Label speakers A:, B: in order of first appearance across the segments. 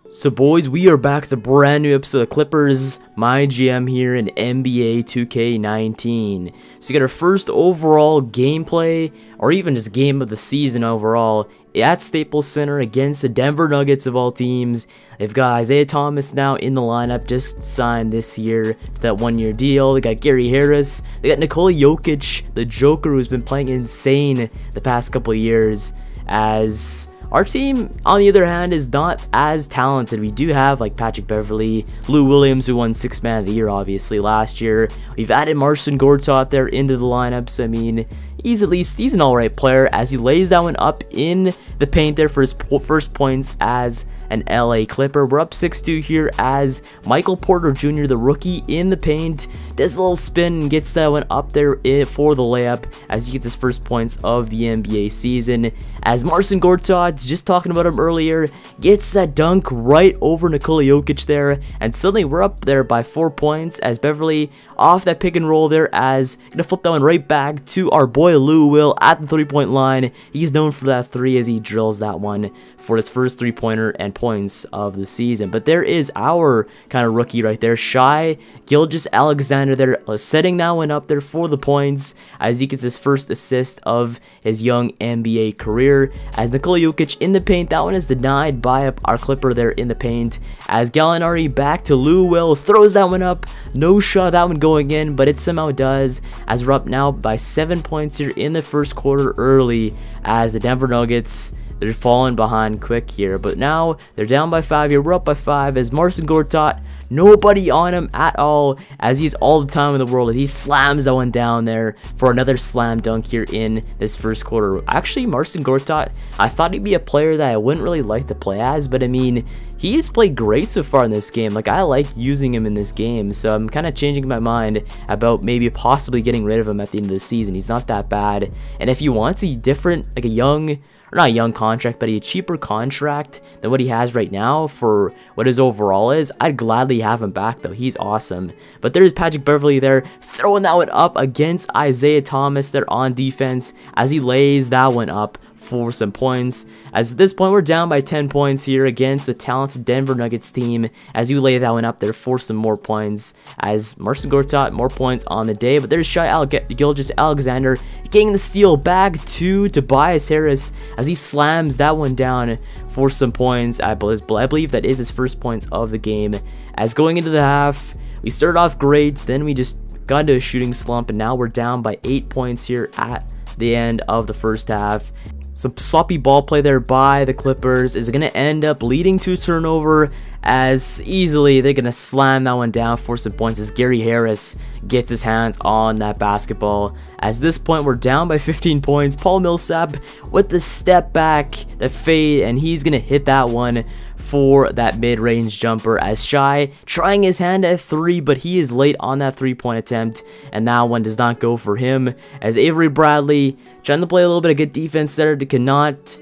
A: So boys, we are back with a brand new episode of Clippers, MyGM here in NBA 2K19. So you got our first overall gameplay, or even just game of the season overall, at Staples Center against the Denver Nuggets of all teams. They've got Isaiah Thomas now in the lineup, just signed this year for that one-year deal. They got Gary Harris. They got Nikola Jokic, the Joker, who's been playing insane the past couple of years. As our team, on the other hand, is not as talented. We do have like Patrick Beverley, Lou Williams, who won Sixth Man of the Year obviously last year. We've added Marcin Gortat there into the lineups. I mean, he's an alright player, as he lays that one up in the paint there for his first points as an LA Clipper. We're up 6-2 here as Michael Porter Jr., the rookie, in the paint, does a little spin and gets that one up there for the layup as he gets his first points of the NBA season. As Marcin Gortat, just talking about him earlier, gets that dunk right over Nikola Jokic there, and suddenly we're up there by 4 points as Beverley off that pick and roll there, as gonna flip that one right back to our boy Lou Will at the 3-point line. He's known for that three as he drills that one for his first 3-pointer and points of the season. But there is our kind of rookie right there, Shai Gilgeous-Alexander there, setting that one up there for the points as he gets his first assist of his young NBA career. As Nikola Jokic in the paint, that one is denied by our Clipper there in the paint, as Gallinari back to Lou Will, throws that one up, no shot that one going in, but it somehow does, as we're up now by 7 points here in the first quarter early, as the Denver Nuggets, they're falling behind quick here, but now they're down by 5 here. We're up by 5 as Marcin Gortat, nobody on him at all, as he's all the time in the world, as he slams that one down there for another slam dunk here in this first quarter. Actually, Marcin Gortat, I thought he'd be a player that I wouldn't really like to play as, but I mean, he has played great so far in this game. Like, I like using him in this game, so I'm kind of changing my mind about maybe possibly getting rid of him at the end of the season. He's not that bad, and if you want a different, like a young, or not a young contract, but a cheaper contract than what he has right now for what his overall is, I'd gladly have him back though. He's awesome. But there's Patrick Beverley there, throwing that one up against Isaiah Thomas there on defense, as he lays that one up for some points. As at this point, we're down by 10 points here against the talented Denver Nuggets team, as you lay that one up there for some more points, as Marcin Gortat, more points on the day. But there's Shai Gilgeous-Alexander getting the steal back to Tobias Harris, as he slams that one down for some points. I believe that is his first points of the game. As going into the half, we started off great, then we just got into a shooting slump, and now we're down by 8 points here at the end of the first half. Some sloppy ball play there by the Clippers is going to end up leading to a turnover, as easily they're going to slam that one down for some points as Gary Harris gets his hands on that basketball. At this point, we're down by 15 points. Paul Millsap with the step back, the fade, and he's going to hit that one for that mid-range jumper, as Shai trying his hand at 3, but he is late on that 3-point attempt, and that one does not go for him, as Avery Bradley trying to play a little bit of good defense there, cannot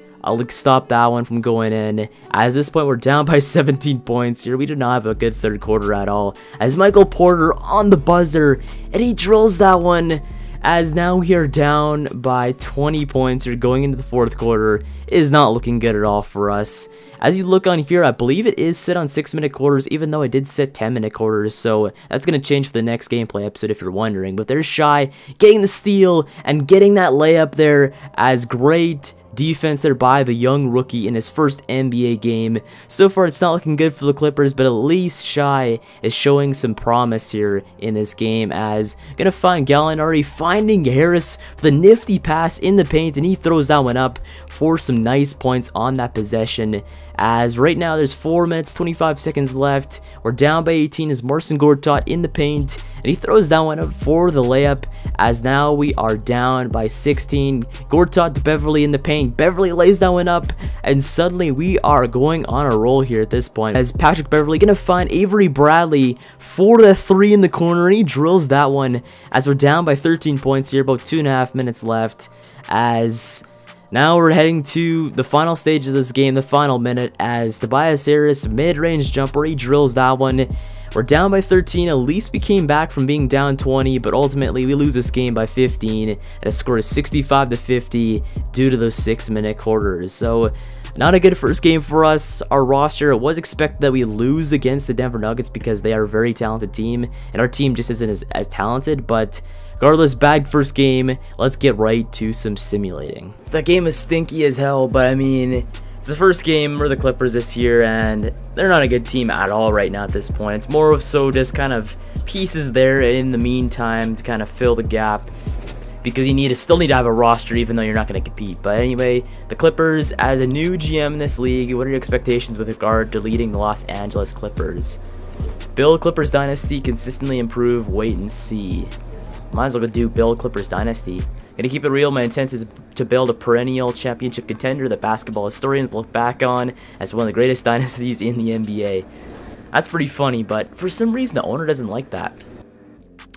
A: stop that one from going in. At this point, we're down by 17 points here. We do not have a good third quarter at all, as Michael Porter on the buzzer, and he drills that one, as now we are down by 20 points here going into the fourth quarter. It is not looking good at all for us. As you look on here, I believe it is set on 6-minute quarters, even though I did set 10-minute quarters, so that's going to change for the next gameplay episode if you're wondering. But there's Shai getting the steal and getting that layup there, as great defense there by the young rookie in his first NBA game. So far, it's not looking good for the Clippers, but at least Shai is showing some promise here in this game, as gonna find Gallinari finding Harris for the nifty pass in the paint, and he throws that one up for some nice points on that possession. As right now there's 4 minutes 25 seconds left, we're down by 18 as Marcin Gortat in the paint, and he throws that one up for the layup, as now we are down by 16. Gortat to Beverley in the paint, Beverley lays that one up, and suddenly we are going on a roll here at this point, as Patrick Beverley gonna find Avery Bradley for the 3 in the corner, and he drills that one, as we're down by 13 points here, about 2.5 minutes left, as now we're heading to the final stage of this game, the final minute, as Tobias Harris, mid-range jumper, he drills that one. We're down by 13, at least we came back from being down 20, but ultimately we lose this game by 15, and a score is 65-50 due to those 6-minute quarters. So Not a good first game for us. Our roster, it was expected that we lose against the Denver Nuggets because they are a very talented team, and our team just isn't as talented, but regardless, bad first game. Let's get right to some simulating. So that game is stinky as hell, but I mean, it's the first game for the Clippers this year, and they're not a good team at all right now at this point. It's more of so just kind of pieces there in the meantime to kind of fill the gap, because you still need to have a roster even though you're not going to compete. But anyway, the Clippers, as a new GM in this league, what are your expectations with regard to leading the Los Angeles Clippers? Build Clippers Dynasty, consistently improve, wait and see. Might as well do build Clippers Dynasty. Gonna keep it real, my intent is to build a perennial championship contender that basketball historians look back on as one of the greatest dynasties in the NBA. That's pretty funny, but for some reason the owner doesn't like that.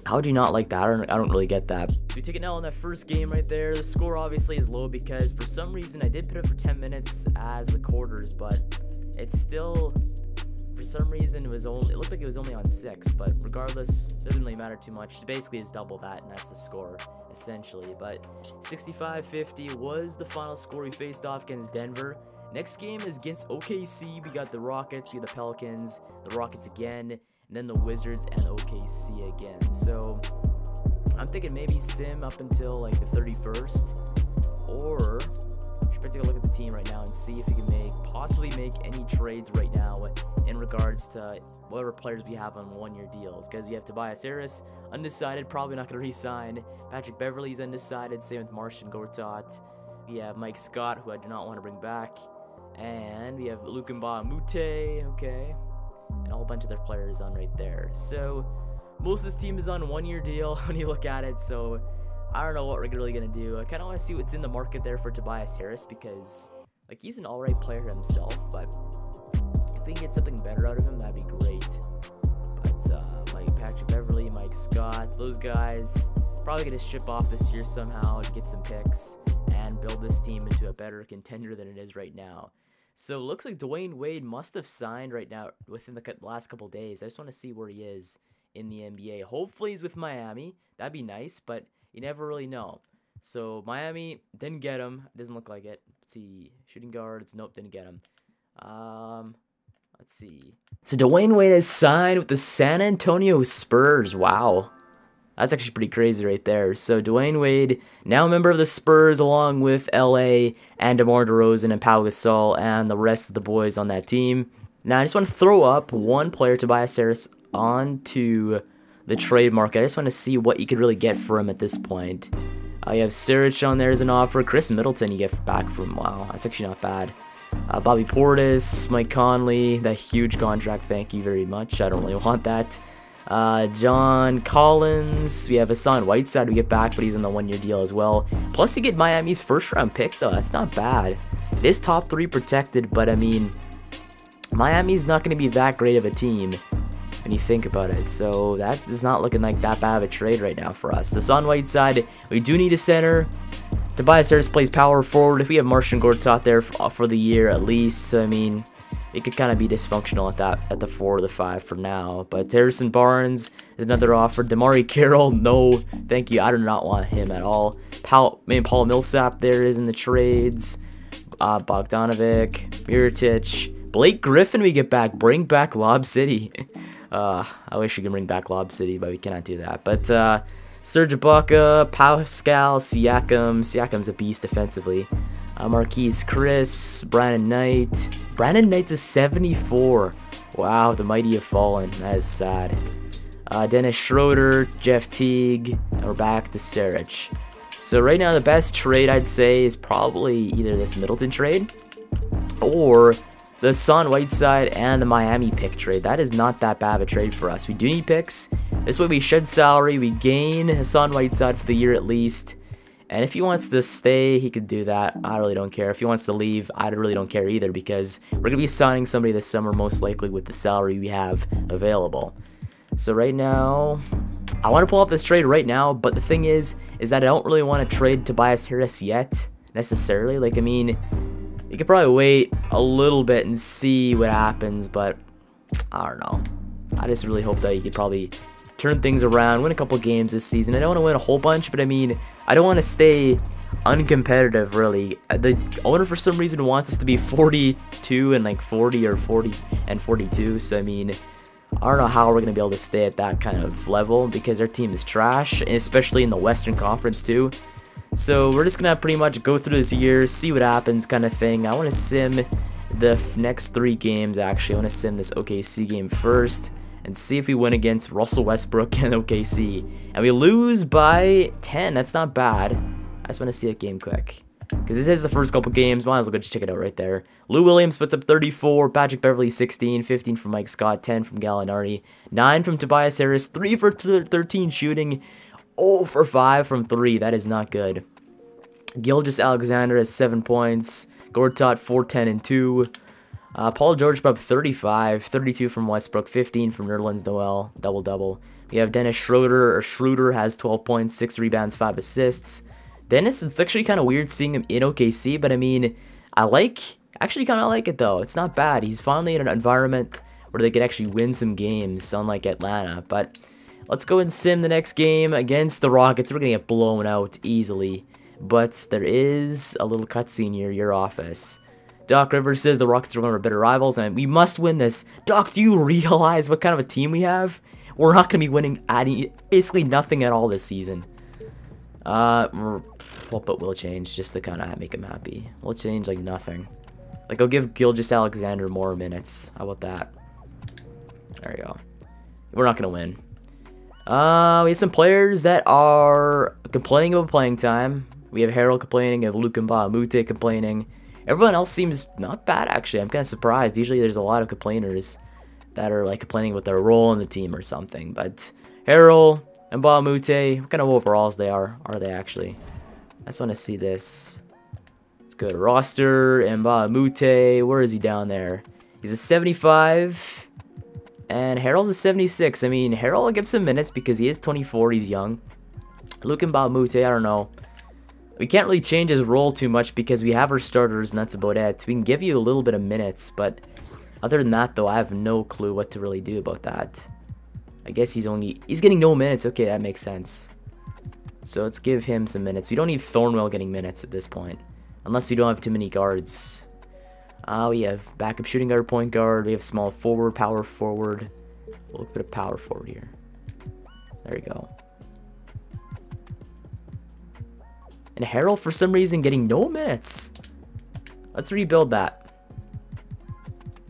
A: How do you not like that? I don't really get that. We take it now on that first game right there. The score obviously is low because for some reason I did put it for 10 minutes as the quarters, but it's still, for some reason it looked like it was only on 6, but regardless, it doesn't really matter too much. It basically is double that, and that's the score essentially. But 65-50 was the final score. We faced off against Denver. Next game is against OKC. We got the Rockets, we got the Pelicans, the Rockets again, and then the Wizards and OKC again. So I'm thinking maybe sim up until like the 31st, or should take a look at the team right now and see if we can possibly make any trades right now in regards to whatever players we have on one-year deals. Because we have Tobias Harris, undecided, probably not going to re-sign. Patrick Beverley's undecided, same with Marcin Gortat. We have Mike Scott, who I do not want to bring back. And we have Lukumba Mute, okay, and a whole bunch of other players on right there. So most of this team is on one-year deal when you look at it, so I don't know what we're really going to do. I kind of want to see what's in the market there for Tobias Harris, because like he's an alright player himself, but if we can get something better out of him, that'd be great. But like Patrick Beverley, Mike Scott, those guys probably going to ship off this year somehow to get some picks and build this team into a better contender than it is right now. So it looks like Dwayne Wade must have signed right now within the last couple days. I just want to see where he is in the NBA. Hopefully he's with Miami. That'd be nice, but you never really know. So Miami didn't get him. Doesn't look like it. Let's see. Shooting guards. Nope, didn't get him. Let's see. So Dwayne Wade has signed with the San Antonio Spurs. Wow. That's actually pretty crazy right there. So Dwayne Wade, now a member of the Spurs, along with LA and DeMar DeRozan and Pau Gasol and the rest of the boys on that team. Now I just want to throw up one player, Tobias Harris, onto the trade market. I just want to see what you could really get for him at this point. You have Saric on there as an offer. Chris Middleton you get back from, wow, that's actually not bad. Bobby Portis, Mike Conley, that huge contract, thank you very much. I don't really want that. John Collins, we have Hassan Whiteside we get back, but he's on the one-year deal as well. Plus you get Miami's first-round pick, though. That's not bad. It is top 3 protected, but I mean, Miami's not going to be that great of a team when you think about it. So that is not looking like that bad of a trade right now for us. Hassan Whiteside, we do need a center. Tobias Harris plays power forward. If we have Marcin Gortat there for the year at least, I mean, it could kind of be dysfunctional at the 4 or the 5 for now. But Harrison Barnes is another offer. Damari Carroll, no, thank you. I do not want him at all. Paul Millsap there is in the trades. Bogdanovic, Mirotic, Blake Griffin we get back. Bring back Lob City. I wish we could bring back Lob City, but we cannot do that. But Serge Ibaka, Pascal Siakam. Siakam's a beast defensively. Marquise Chris, Brandon Knight. Brandon Knight's a 74. Wow, the mighty have fallen. That is sad. Dennis Schroeder, Jeff Teague, and we're back to Saric. So right now the best trade I'd say is probably either this Middleton trade or the Hassan Whiteside and the Miami pick trade. That is not that bad of a trade for us. We do need picks. This way we shed salary, we gain Hassan Whiteside for the year at least. And if he wants to stay, he could do that. I really don't care. If he wants to leave, I really don't care either, because we're going to be signing somebody this summer most likely with the salary we have available. So right now, I want to pull off this trade right now, but the thing is that I don't really want to trade Tobias Harris yet, necessarily. Like, I mean, you could probably wait a little bit and see what happens, but I don't know. I just really hope that he could probably turn things around, win a couple games this season. I don't want to win a whole bunch, but I mean, I don't want to stay uncompetitive, really. The owner, for some reason, wants us to be 42 and like 40 or 40 and 42, so I mean, I don't know how we're going to be able to stay at that kind of level because our team is trash, and especially in the Western Conference too. So we're just going to pretty much go through this year, see what happens kind of thing. I want to sim the next 3 games, actually. I want to sim this OKC game first and see if we win against Russell Westbrook and OKC. And we lose by 10. That's not bad. I just want to see a game quick, because this is the first couple games. Might as well go just check it out right there. Lou Williams puts up 34. Patrick Beverley 16. 15 from Mike Scott. 10 from Gallinari. 9 from Tobias Harris. 3 for 13 shooting. 0 for 5 from 3. That is not good. Gilgeous-Alexander has 7 points. Gortat 4, 10, and 2. Paul George put up 35. 32 from Westbrook. 15 from Nerlens Noel. Double-double. We have Dennis Schroeder has 12 points. 6 rebounds, 5 assists. Dennis, it's actually kind of weird seeing him in OKC, but I mean, actually kind of like it though. It's not bad. He's finally in an environment where they could actually win some games, unlike Atlanta. But let's go and sim the next game against the Rockets. We're going to get blown out easily, but there is a little cutscene here, your office. Doc Rivers says the Rockets are one of our better rivals, and we must win this. Doc, do you realize what kind of a team we have? We're not going to be winning basically nothing at all this season. But we'll change just to kind of make him happy. We'll change like nothing. Like, I'll give Gilgeous-Alexander more minutes. How about that? There you go. We're not going to win. We have some players that are complaining about playing time. We have Harold complaining, we have Luke Mbah-a-Moute complaining. Everyone else seems not bad, actually. I'm kind of surprised. Usually there's a lot of complainers that are like complaining about their role in the team or something. But Harold and Mbah-a-Moute, what kind of overalls they are they actually? I just want to see this. Let's go to roster. And Mbah-a-Moute, where is he down there? He's a 75. And Harold's a 76. I mean, Harold will give some minutes because he is 24. He's young. Luke Mbah-a-Moute, I don't know. We can't really change his role too much because we have our starters and that's about it. We can give you a little bit of minutes, but other than that, though, I have no clue what to really do about that. I guess he's getting no minutes. Okay, that makes sense. So let's give him some minutes. We don't need Thornwell getting minutes at this point, unless you don't have too many guards. We have backup shooting guard, point guard. We have small forward, power forward. We'll put a power forward here. There you go. And Harold, for some reason, getting no minutes. Let's rebuild that.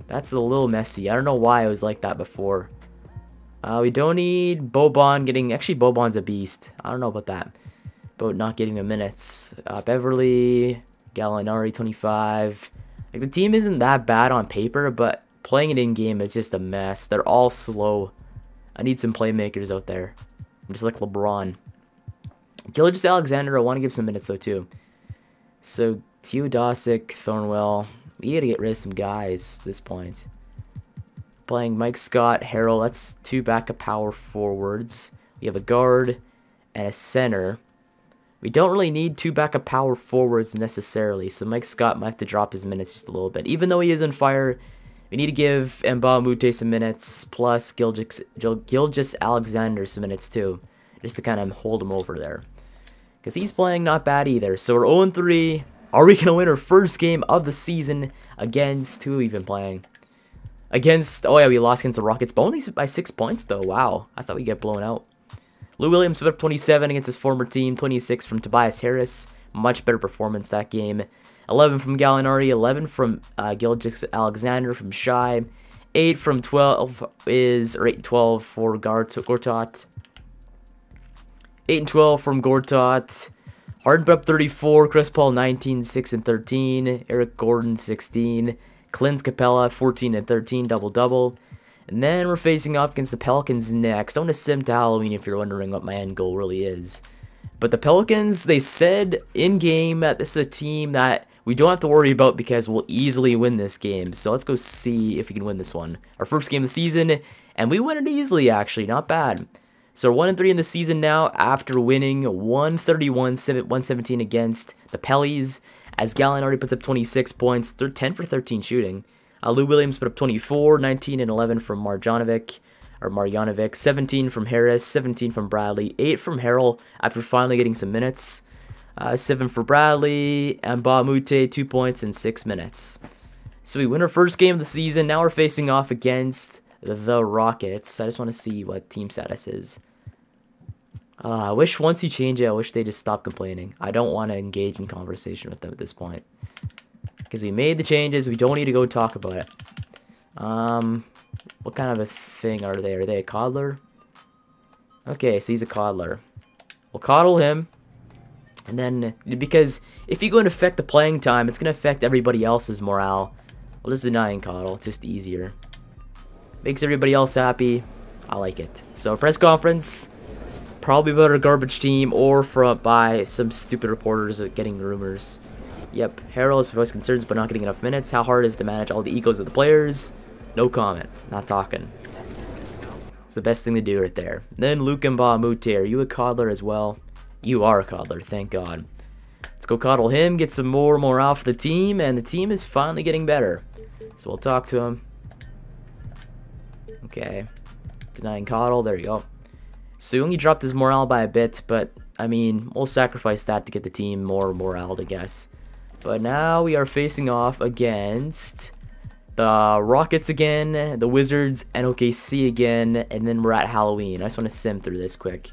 A: That's a little messy. I don't know why it was like that before. We don't need Boban getting... Actually, Boban's a beast. I don't know about that. About not getting the minutes. Beverley, Gallinari, 25. Like, the team isn't that bad on paper, but playing it in-game is just a mess. They're all slow. I need some playmakers out there. I'm just like LeBron. Gilgeous-Alexander, I want to give some minutes, though, too. So, Teodosic, Thornwell. We got to get rid of some guys at this point. Playing Mike Scott, Harold. That's 2 backup power forwards. We have a guard and a center. We don't really need 2 backup power forwards necessarily, so Mike Scott might have to drop his minutes just a little bit. Even though he is on fire, we need to give Mbah-a-Moute some minutes, plus Gilgeous-Alexander some minutes too, just to kind of hold him over there. Because he's playing not bad either. So we're 0-3. Are we going to win our first game of the season against... Who have we been playing? Against... Oh yeah, we lost against the Rockets, but only by 6 points though. Wow. I thought we'd get blown out. Lou Williams put up 27 against his former team. 26 from Tobias Harris. Much better performance that game. 11 from Gallinari. 11 from Gilgeous-Alexander from Shy. 8 from 12 is... Or 8-12 for Gortat. 8 and 12 from Gortat. Harden put up 34. Chris Paul 19, 6 and 13. Eric Gordon 16. Clint Capella 14 and 13, double-double. And then we're facing off against the Pelicans next. I want to sim to Halloween if you're wondering what my end goal really is. But the Pelicans, they said in-game that this is a team that we don't have to worry about because we'll easily win this game. So let's go see if we can win this one. Our first game of the season, and we win it easily actually, not bad. So we're 1-3 in the season now after winning 131-117 against the Pellies. As Gallinari puts up 26 points, they're 10 for 13 shooting. Lou Williams put up 24, 19 and 11 from Marjanovic. or Marjanovic, 17 from Harris, 17 from Bradley, 8 from Harrell after finally getting some minutes, 7 for Bradley, and Mbamute, 2 points in 6 minutes. So we win our first game of the season. Now we're facing off against the Rockets. I just want to see what team status is. I wish once you change it, I wish they just stop complaining. I don't want to engage in conversation with them at this point. Because we made the changes, we don't need to go talk about it. What kind of a thing are they? Are they a coddler? Okay, so he's a coddler. We'll coddle him. And then, because if you go and affect the playing time, it's going to affect everybody else's morale. We'll just deny and coddle. It's just easier. Makes everybody else happy. I like it. So, press conference. Probably about our garbage team or by some stupid reporters getting rumors. Yep, Harrell has voiced concerns but not getting enough minutes. How hard is it to manage all the egos of the players? No comment. Not talking. It's the best thing to do right there. Then Luke Mbamute, are you a coddler as well? You are a coddler, thank God. Let's go coddle him, get some more morale for the team, and the team is finally getting better. So we'll talk to him. Okay. Denying coddle, there you go. So he only dropped his morale by a bit, but, I mean, we'll sacrifice that to get the team more morale, I guess. But now we are facing off against the Rockets again, the Wizards, and OKC again, and then we're at Halloween. I just want to sim through this quick.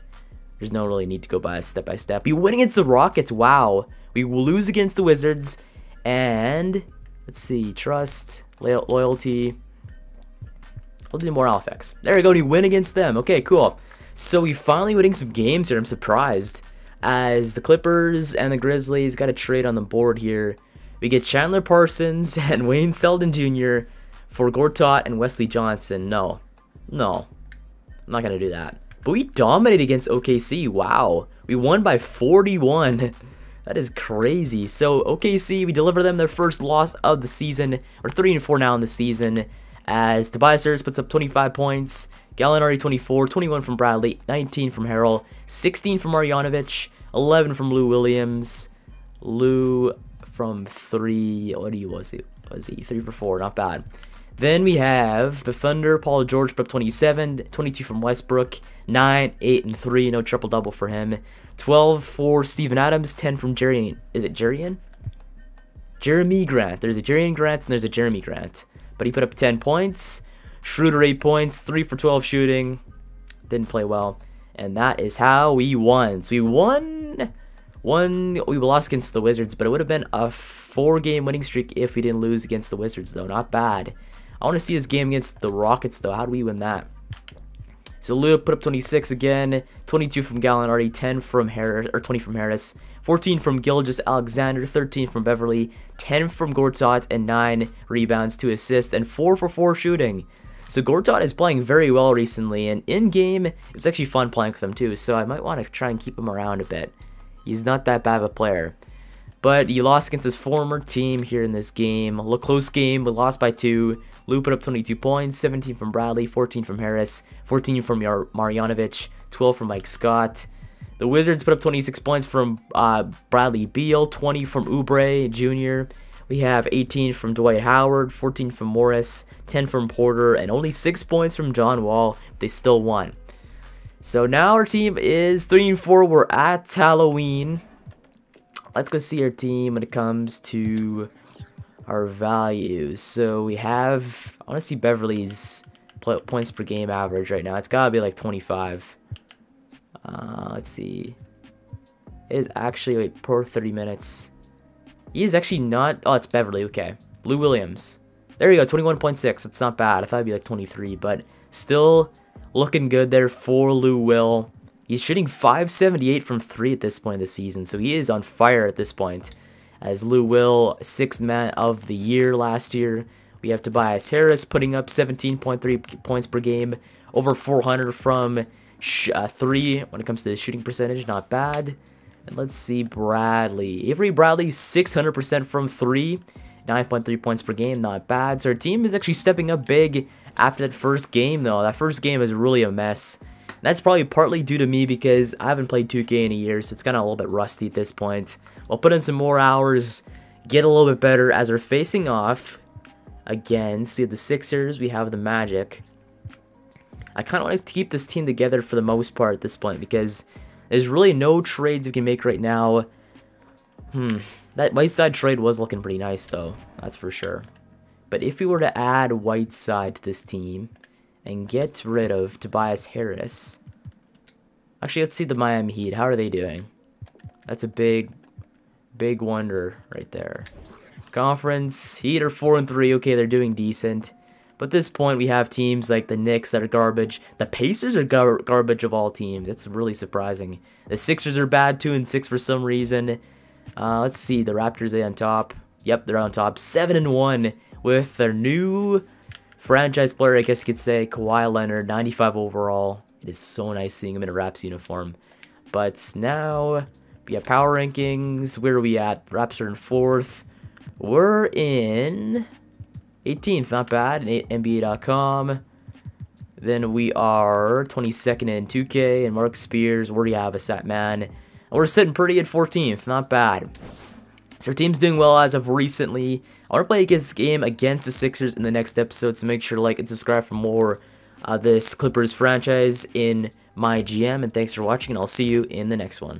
A: There's no really need to go by step by step. We win against the Rockets, wow. We will lose against the Wizards, and, let's see, trust, loyalty. We'll do morale effects. There we go, we win against them. Okay, cool. So we finally winning some games here. I'm surprised. As the Clippers and the Grizzlies got a trade on the board here. We get Chandler Parsons and Wayne Selden Jr. for Gortat and Wesley Johnson. No. I'm not going to do that. But we dominated against OKC. Wow. We won by 41. That is crazy. So OKC, we deliver them their first loss of the season. We're 3-4 now in the season. As Tobias Harris puts up 25 points. Gallinari 24, 21 from Bradley, 19 from Harrell, 16 from Marjanovic, 11 from Lou Williams. Lou from 3, what was he? 3 for 4, not bad. Then we have the Thunder, Paul George put up 27, 22 from Westbrook, 9, 8, and 3, no triple-double for him. 12 for Steven Adams, 10 from Jeremy Grant. There's a Jeremy Grant and there's a Jeremy Grant. But he put up 10 points. Schroeder 8 points, 3 for 12 shooting. Didn't play well. And that is how we won. So we won. We lost against the Wizards, but it would have been a 4-game winning streak if we didn't lose against the Wizards, though. Not bad. I want to see this game against the Rockets, though. How do we win that? So Lou put up 26 again, 22 from Gallinari, 10 from Harris, or 20 from Harris, 14 from Gilgeous-Alexander, 13 from Beverley, 10 from Gortat, and 9 rebounds, 2 assists, and 4 for 4 shooting. So Gortat is playing very well recently, and in-game, it was actually fun playing with him too, so I might want to try and keep him around a bit. He's not that bad of a player. But he lost against his former team here in this game. A close game, but lost by 2. Lou put up 22 points, 17 from Bradley, 14 from Harris, 14 from Marjanovic, 12 from Mike Scott. The Wizards put up 26 points from Bradley Beal, 20 from Oubre Jr., we have 18 from Dwight Howard, 14 from Morris, 10 from Porter, and only 6 points from John Wall. They still won. So now our team is 3-4. We're at Halloween. Let's go see our team when it comes to our values. So we have, I want to see Beverley's points per game average right now. It's got to be like 25. Let's see. It is actually, wait, per 30 minutes. He is actually not, oh, it's Beverley, okay. Lou Williams. There you go, 21.6. It's not bad. I thought it'd be like 23, but still looking good there for Lou Will. He's shooting .578 from 3 at this point of the season, so he is on fire at this point. As Lou Will, 6th man of the year last year. We have Tobias Harris putting up 17.3 points per game, over 400 from 3 when it comes to the shooting percentage, not bad. And let's see Bradley. Avery Bradley, 600% from 3, 9.3 points per game, not bad. So our team is actually stepping up big after that first game, though. That first game is really a mess. And that's probably partly due to me because I haven't played 2K in a year, so it's kind of a little bit rusty at this point. We'll put in some more hours, get a little bit better as we're facing off against, we have the Sixers, we have the Magic. I kind of want to keep this team together for the most part at this point because there's really no trades we can make right now. That Whiteside trade was looking pretty nice though, that's for sure. But if we were to add Whiteside to this team and get rid of Tobias Harris, actually let's see the Miami Heat. How are they doing? That's a big wonder right there. Conference Heat are 4-3. Okay, they're doing decent. But at this point, we have teams like the Knicks that are garbage. The Pacers are garbage of all teams. It's really surprising. The Sixers are bad 2-6 for some reason. Let's see, the Raptors are on top. Yep, they're on top, 7-1 with their new franchise player, I guess you could say, Kawhi Leonard, 95 overall. It is so nice seeing him in a Raps uniform. But now, we have power rankings. Where are we at? Raps are in 4th. We're in 18th, not bad, in NBA.com. Then we are 22nd in 2K, and Mark Spears, where do you have us at, man? And we're sitting pretty at 14th, not bad. So our team's doing well as of recently. I want to play this game against the Sixers in the next episode, so make sure to like and subscribe for more this Clippers franchise in MyGM. And thanks for watching, and I'll see you in the next one.